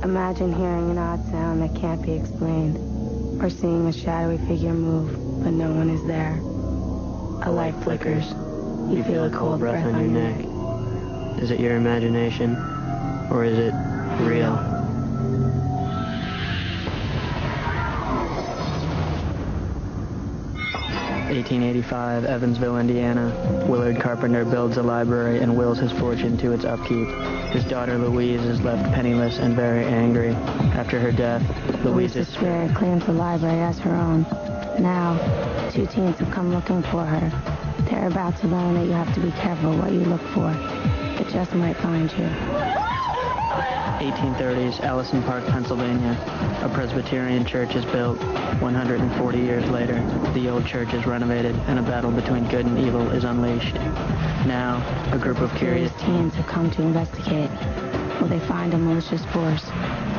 Imagine hearing an odd sound that can't be explained, or seeing a shadowy figure move, but no one is there. A light flickers. You feel a cold breath on your neck. Is it your imagination, or is it real? (1885), Evansville, Indiana. Willard Carpenter builds a library and wills his fortune to its upkeep. His daughter Louise is left penniless and very angry. After her death, Louise's spirit claims the library as her own. Now, 2 teens have come looking for her. They're about to learn that you have to be careful what you look for. It just might find you. 1830s, Allison Park, Pennsylvania. A Presbyterian church is built. 140 years later, the old church is renovated and a battle between good and evil is unleashed. Now, a group of curious teens have come to investigate. Will they find a malicious force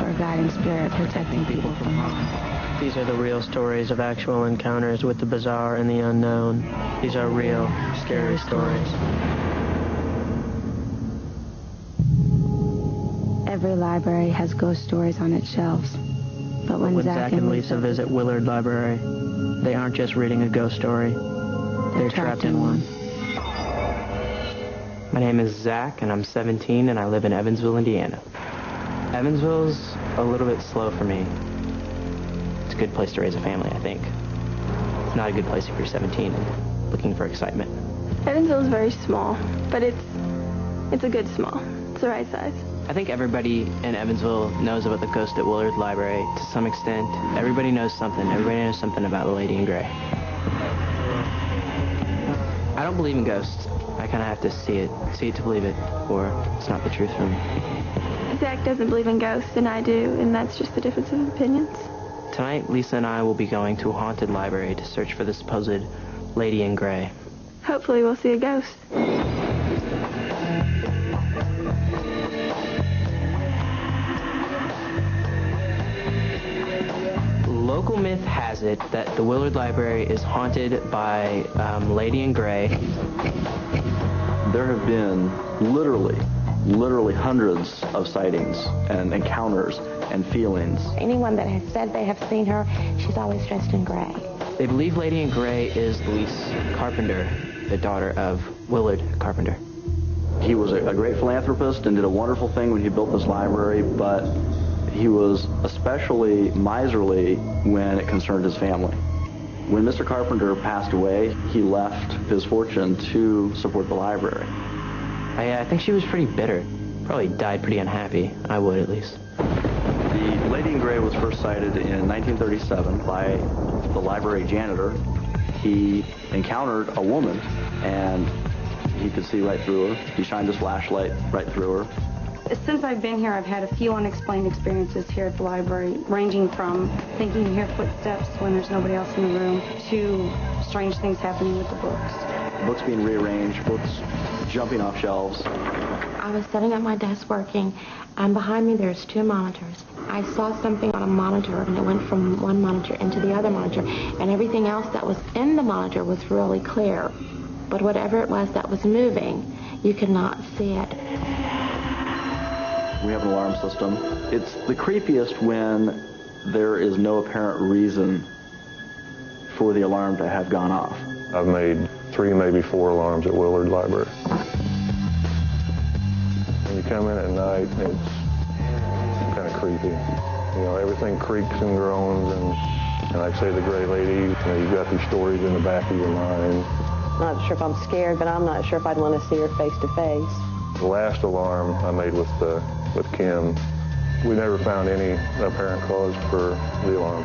or a guiding spirit protecting people from harm? These are the real stories of actual encounters with the bizarre and the unknown. These are real, scary stories. Every library has ghost stories on its shelves. But when Zach and Lisa visit Willard Library, they aren't just reading a ghost story. They're trapped in one. My name is Zach, and I'm 17, and I live in Evansville, Indiana. Evansville's a little bit slow for me. It's a good place to raise a family, I think. It's not a good place if you're 17 and looking for excitement. Evansville's very small, but it's a good small. It's the right size. I think everybody in Evansville knows about the ghost at Willard Library to some extent. Everybody knows something. Everybody knows something about the Lady in Gray. I don't believe in ghosts. I kind of have to see it to believe it, or it's not the truth for me. Zach doesn't believe in ghosts, and I do, and that's just the difference of opinions. Tonight, Lisa and I will be going to a haunted library to search for the supposed Lady in Gray. Hopefully we'll see a ghost. Local myth has it that the Willard Library is haunted by Lady in Gray. There have been literally hundreds of sightings and encounters and feelings. Anyone that has said they have seen her, she's always dressed in gray. They believe Lady in Gray is Louise Carpenter, the daughter of Willard Carpenter. He was a great philanthropist and did a wonderful thing when he built this library, but he was especially miserly when it concerned his family. When Mr. Carpenter passed away, he left his fortune to support the library. I think she was pretty bitter. Probably died pretty unhappy. I would, at least. The Lady in Gray was first sighted in 1937 by the library janitor. He encountered a woman, and he could see right through her. He shined his flashlight right through her. Since I've been here, I've had a few unexplained experiences here at the library, ranging from thinking you hear footsteps when there's nobody else in the room, to strange things happening with the books. Books being rearranged, books jumping off shelves. I was sitting at my desk working, and behind me there's 2 monitors. I saw something on a monitor, and it went from one monitor into the other monitor, and everything else that was in the monitor was really clear. But whatever it was that was moving, you could not see it. We have an alarm system. It's the creepiest when there is no apparent reason for the alarm to have gone off. I've made 3, maybe 4 alarms at Willard Library. When you come in at night, it's kind of creepy. You know, everything creaks and groans, and like I say, the Gray Lady, you know, you've got these stories in the back of your mind. I'm not sure if I'm scared, but I'm not sure if I'd want to see her face to face. The last alarm I made with Kim, we never found any apparent cause for the alarm.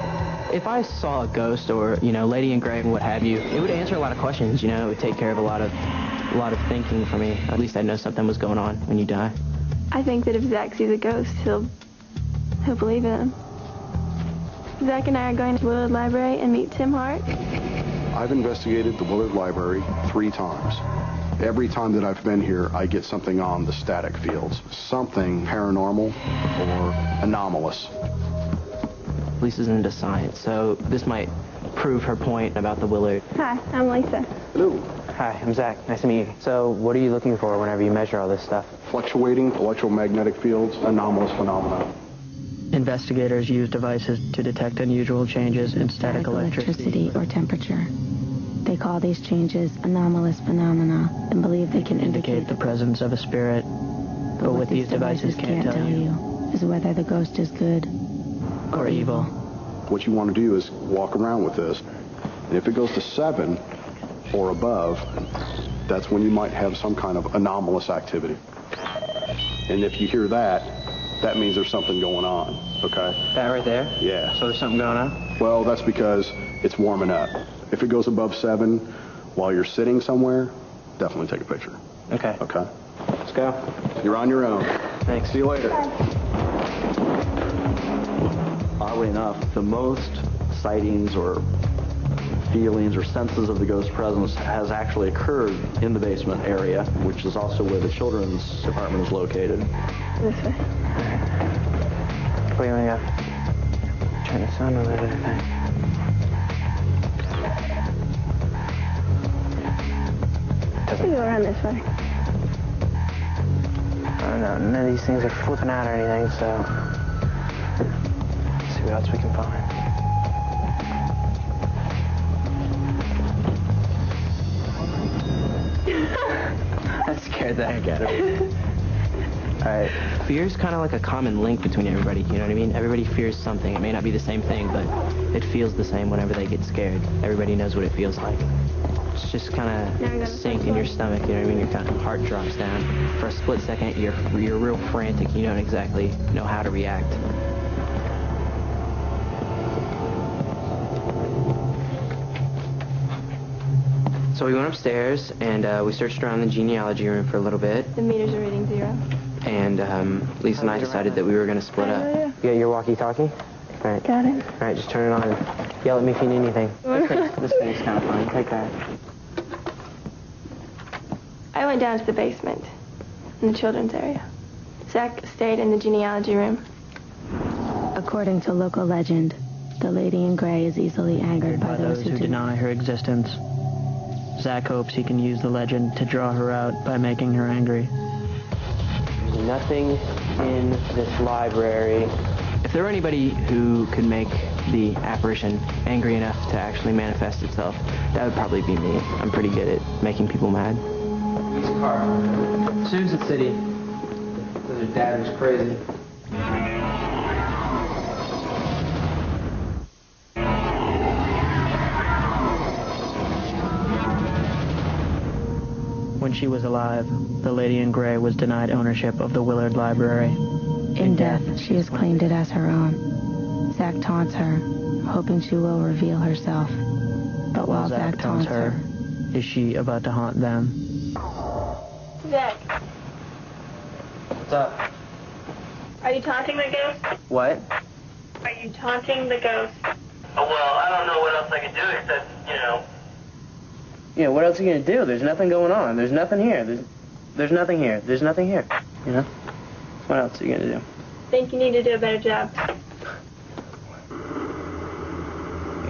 If I saw a ghost or, you know, Lady in Gray and what have you, it would answer a lot of questions, you know. It would take care of a lot of thinking for me. At least I'd know something was going on when you die. I think that if Zach sees a ghost, he'll believe in him. Zach and I are going to Willard Library and meet Tim Hart. I've investigated the Willard Library 3 times. Every time that I've been here, I get something on the static fields. Something paranormal or anomalous. Lisa's into science, so this might prove her point about the Willard. Hi, I'm Lisa. Hello. Hi, I'm Zach. Nice to meet you. So what are you looking for whenever you measure all this stuff? Fluctuating electromagnetic fields, anomalous phenomena. Investigators use devices to detect unusual changes in static electricity or temperature. They call these changes anomalous phenomena and believe they can indicate the presence of a spirit. But what these devices can't tell you is whether the ghost is good or evil. What you want to do is walk around with this, and if it goes to 7 or above, that's when you might have some kind of anomalous activity. And if you hear that, that means there's something going on, okay? That right there? Yeah. So there's something going on? Well, that's because it's warming up. If it goes above 7 while you're sitting somewhere, definitely take a picture. Okay. Okay? Let's go. You're on your own. Thanks. See you later. Oddly enough, the most sightings or feelings or senses of the ghost presence has actually occurred in the basement area, which is also where the children's department is located. This way. Wait, let me turn this on a little bit, I think. We go around this way. I don't know, none of these things are flipping out or anything, so let's see what else we can find. That scared the heck out of me. Alright, fear's kind of like a common link between everybody, you know what I mean? Everybody fears something. It may not be the same thing, but it feels the same whenever they get scared. Everybody knows what it feels like. It's just kind of sink in your stomach, you know what I mean? Your kind of heart drops down. For a split second, you're real frantic. You don't exactly know how to react. So we went upstairs and we searched around the genealogy room for a little bit. The meters are reading 0. And Lisa and I decided that we were going to split up. You got your walkie-talkie? Right. Got it. All right, just turn it on and yell at me if you need anything. This thing's kind of fun. Take that. I went down to the basement in the children's area. Zach stayed in the genealogy room. According to local legend, the lady in gray is easily angered by those who deny her existence. Zach hopes he can use the legend to draw her out by making her angry. There's nothing in this library. If there were anybody who could make the apparition angry enough to actually manifest itself, that would probably be me. I'm pretty good at making people mad. Susan City. Because her dad was crazy. When she was alive, the lady in gray was denied ownership of the Willard Library. In death, she has claimed it as her own. Zach taunts her, hoping she will reveal herself. But while Zach taunts her, is she about to haunt them? Zach. What's up? Are you taunting the ghost? What? Are you taunting the ghost? Oh, well, I don't know what else I can do except, you know. Yeah, what else are you going to do? There's nothing going on. There's nothing here. There's nothing here. There's nothing here. You know? What else are you going to do? I think you need to do a better job. I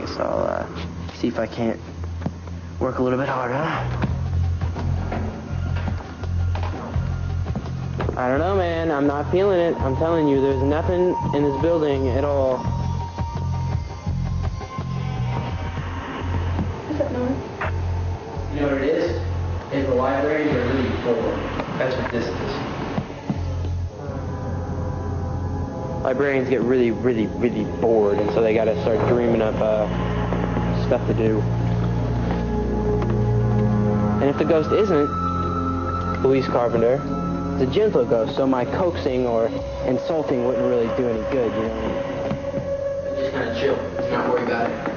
guess I'll see if I can't work a little bit harder. I don't know, man. I'm not feeling it. I'm telling you, there's nothing in this building at all. What's up, Norman? You know what it is? Is the library are really full. That's what this is. Librarians get really, really, really bored, and so they gotta start dreaming up stuff to do. And if the ghost isn't Louise Carpenter, it's a gentle ghost, so my coaxing or insulting wouldn't really do any good, you know? Just kind of chill. Let's not worry about it.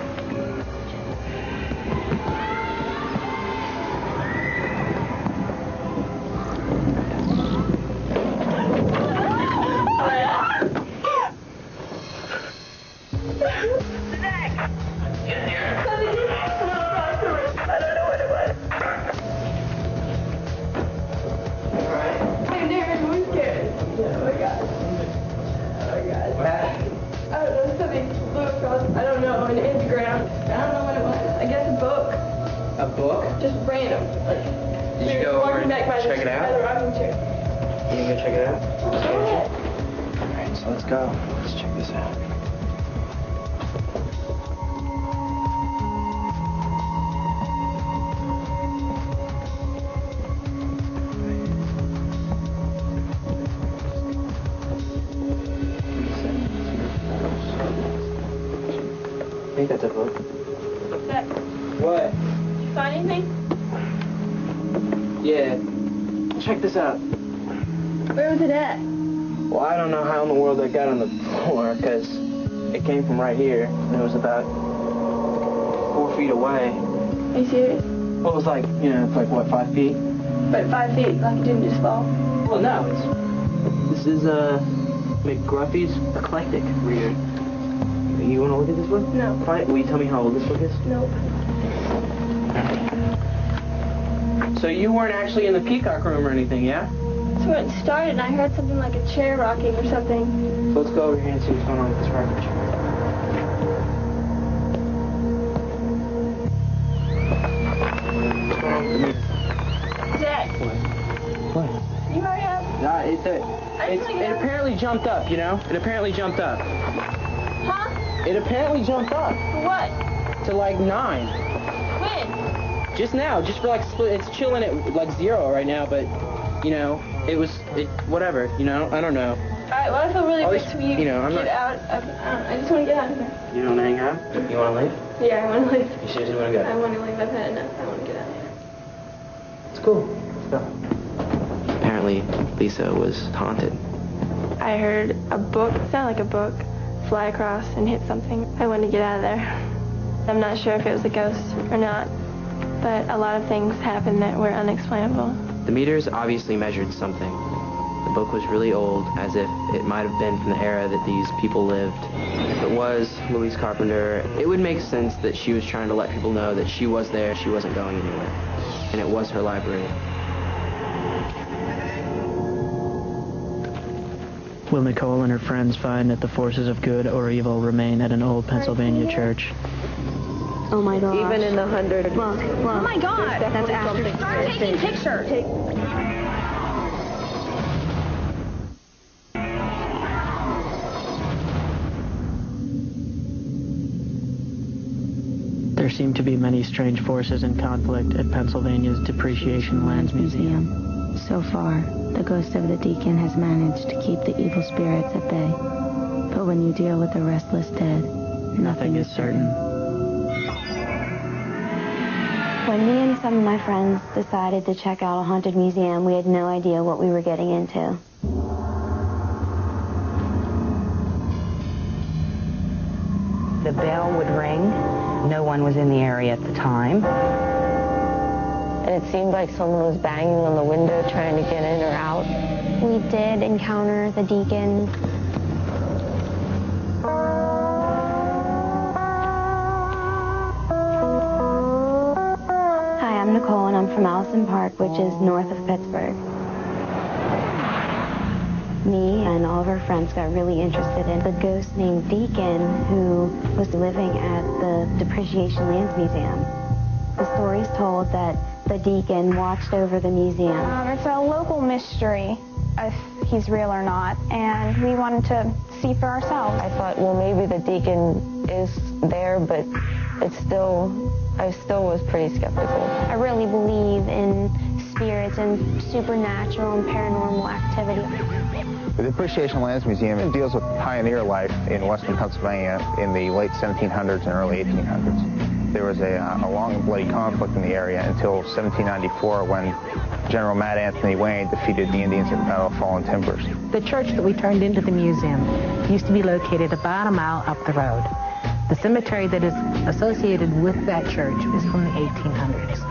Let's go. Let's check this out. I think that's a book. Zach, What? did you find anything? Yeah. Check this out. Where was it at? Well, I don't know how in the world I got on the floor, because it came from right here, and it was about 4 feet away. Are you serious? Well, it was like, you know, it's like, what, 5 feet? But 5 feet, like it didn't just fall. Well, no, this is, McGruffy's Eclectic Reader. You want to look at this book? No. Fine. Will you tell me how old this book is? Nope. So you weren't actually in the peacock room or anything, yeah? So when it started, and I heard something like a chair rocking or something. So let's go over here and see what's going on with this garbage. What's going on with the meter? Zach, What? you hurry up. It apparently jumped up, you know? It apparently jumped up. Huh? It apparently jumped up For what? to like 9. When? Just now, just for like split. It's chilling at like 0 right now, but you know, whatever, you know, I don't know. Alright, well I feel really bad for you. You know, I'm get not. out of, I just want to get out of here. You don't hang out? You want to leave? Yeah, I want to leave. You seriously want to go? I want to leave. I've had enough. I want to get out of here. It's cool. Let's go. Apparently, Lisa was haunted. I heard a book, it sounded like a book, fly across and hit something. I wanted to get out of there. I'm not sure if it was a ghost or not, but a lot of things happened that were unexplainable. The meters obviously measured something. The book was really old, as if it might have been from the era that these people lived. If it was Louise Carpenter, it would make sense that she was trying to let people know that she was there, she wasn't going anywhere. And it was her library. Will Nicole and her friends find that the forces of good or evil remain at an old Pennsylvania church? Oh my God. Even in the 100. Look. Oh my God! That's after. Start taking pictures. There seem to be many strange forces in conflict at Pennsylvania's Depreciation Lands Museum. So far, the ghost of the Deacon has managed to keep the evil spirits at bay. But when you deal with the restless dead, nothing is certain. When me and some of my friends decided to check out a haunted museum, we had no idea what we were getting into. The bell would ring. No one was in the area at the time. And it seemed like someone was banging on the window trying to get in or out. We did encounter the Deacon. Hi, I'm Nicole, and I'm from Allison Park, which is north of Pittsburgh. Me and all of our friends got really interested in the ghost named Deacon who was living at the Depreciation Lands Museum. The story's told that the Deacon watched over the museum. It's a local mystery if he's real or not, and we wanted to see for ourselves. I thought, well, maybe the Deacon is there, but I still was pretty skeptical. I really believe in spirits and supernatural and paranormal activity. The Depreciation Lands Museum deals with pioneer life in western Pennsylvania in the late 1700s and early 1800s. There was a long and bloody conflict in the area until 1794 when General Mad Anthony Wayne defeated the Indians at the Battle of Fallen Timbers. The church that we turned into the museum used to be located about a mile up the road. The cemetery that is associated with that church is from the 1800s.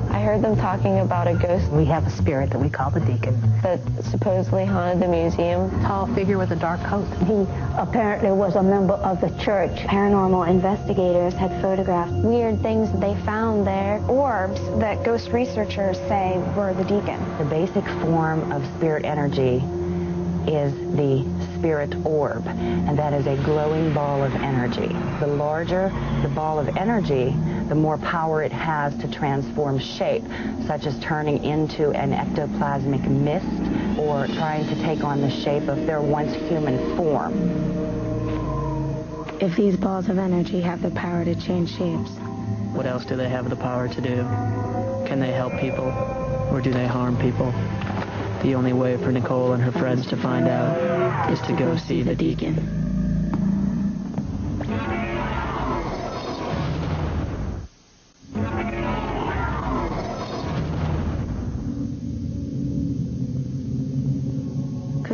I heard them talking about a ghost. We have a spirit that we call the Deacon. That supposedly haunted the museum. Tall figure with a dark coat. He apparently was a member of the church. Paranormal investigators had photographed weird things that they found there. Orbs that ghost researchers say were the Deacon. The basic form of spirit energy is the spirit orb, and that is a glowing ball of energy. The larger the ball of energy, the more power it has to transform shape, such as turning into an ectoplasmic mist or trying to take on the shape of their once human form. If these balls of energy have the power to change shapes, what else do they have the power to do? Can they help people, or do they harm people? The only way for Nicole and her friends to find out is to go see the Deacon.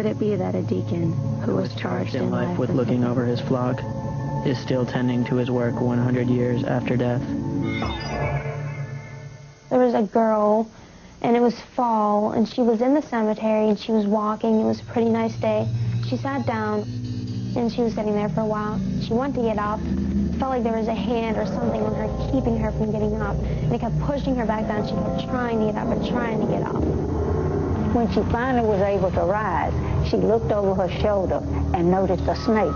could it be that a deacon who was charged in life with looking over his flock is still tending to his work 100 years after death? There was a girl, and it was fall, and she was in the cemetery, and she was walking. It was a pretty nice day. She sat down, and she was sitting there for a while. She wanted to get up. It felt like there was a hand or something on her keeping her from getting up, and it kept pushing her back down. She kept trying to get up and trying to get up. When she finally was able to rise, she looked over her shoulder and noticed a snake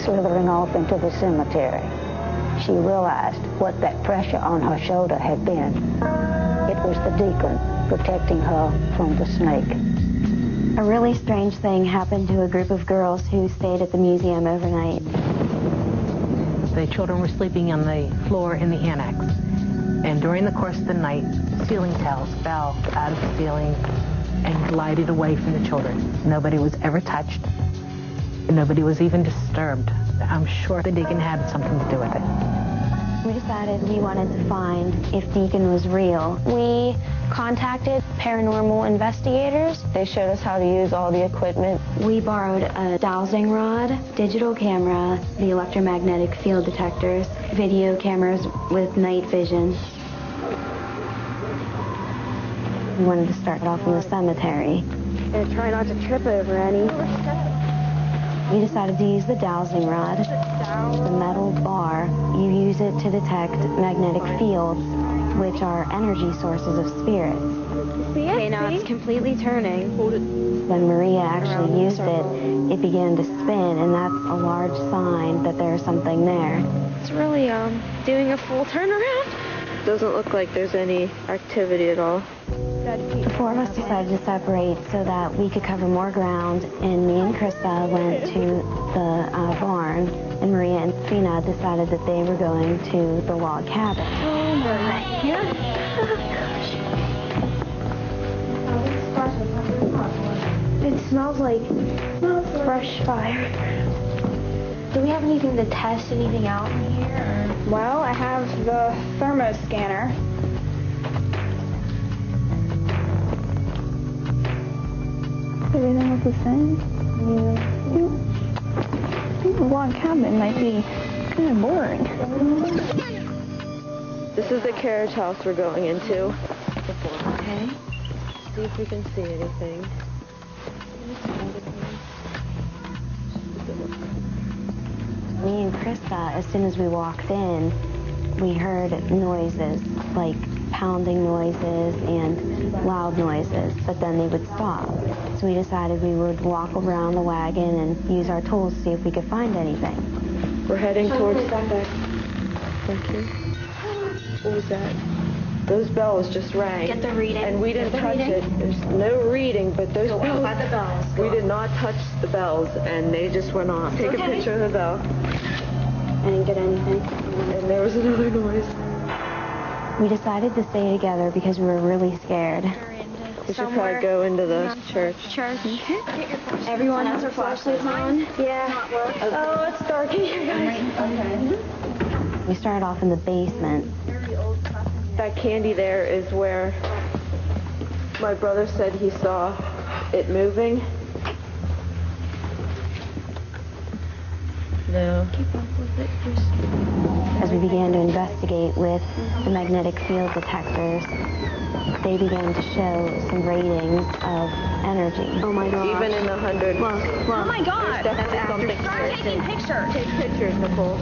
slithering off into the cemetery. She realized what that pressure on her shoulder had been. It was the deacon protecting her from the snake. A really strange thing happened to a group of girls who stayed at the museum overnight. The children were sleeping on the floor in the annex. And during the course of the night, ceiling tiles fell out of the ceiling and glided away from the children. Nobody was ever touched. Nobody was even disturbed. I'm sure the deacon had something to do with it. We decided we wanted to find if Deacon was real. We contacted paranormal investigators. They showed us how to use all the equipment. We borrowed a dowsing rod, digital camera, the electromagnetic field detectors, video cameras with night vision. We wanted to start off in the cemetery. And try not to trip over any. We decided to use the dowsing rod, the metal bar. You use it to detect magnetic fields, which are energy sources of spirits. Okay, now it's completely turning. When Maria actually used it, it began to spin, and that's a large sign that there's something there. It's really doing a full turnaround. Doesn't look like there's any activity at all. The four of us decided to separate so that we could cover more ground, and me and Krista went to the barn, and Maria and Fina decided that they were going to the log cabin. Oh my God. It smells like fresh fire. Do we have anything to test anything out in here? Well, I have the thermo scanner. Everything was the same. I think the log cabin might be kind of boring. This is the carriage house we're going into. Okay. See if we can see anything. Me and Krista, as soon as we walked in, we heard noises, like pounding noises and loud noises, but then they would stop. So we decided we would walk around the wagon and use our tools to see if we could find anything. We're heading towards... Thank you. What was that? Those bells just rang. Get the reading. And we didn't touch it. There's no reading, but those bells... By the bells. We did not touch the bells, and they just went off. Take a picture of the bell. I didn't get anything. And there was another noise. We decided to stay together because we were really scared. We should probably go into the church. Everyone has their flashlights on? Yeah. Oh, it's dark in here, guys. We started off in the basement. That candy there is where my brother said he saw it moving. No. Keep up with it. As we began to investigate with the magnetic field detectors, they began to show some ratings of energy. Oh my God. Even in the hundreds. Oh my God. There's definitely something. Start taking pictures. Take pictures, Nicole.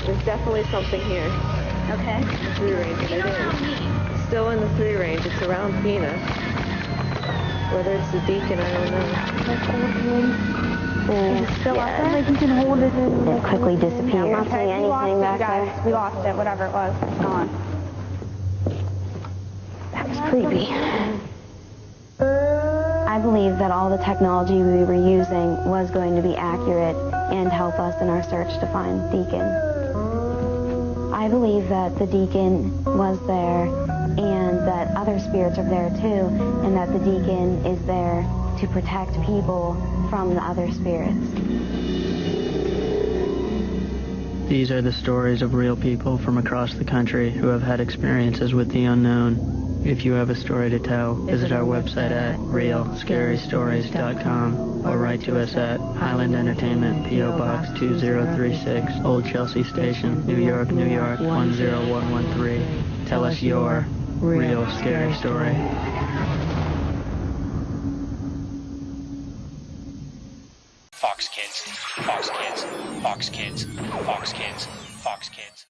There's definitely something here. Okay. The 3 range. It's still in the 3 range. It's around Pina. Whether it's the deacon, I don't know. Is it still up there? Like you can hold it in. It quickly disappeared. I'm not seeing anything back there. We lost it, whatever it was. It's gone. That was creepy. I I believed that all the technology we were using was going to be accurate and help us in our search to find Deacon. I believe that the Deacon was there and that other spirits are there too, and that the Deacon is there to protect people from the other spirits. These are the stories of real people from across the country who have had experiences with the unknown. If you have a story to tell, visit our website at realscarystories.com or write to us at Highland Entertainment, P.O. Box 2036, Old Chelsea Station, New York, New York 10113. Tell us your real scary story. Fox Kids, Fox Kids, Fox Kids, Fox Kids, Fox Kids.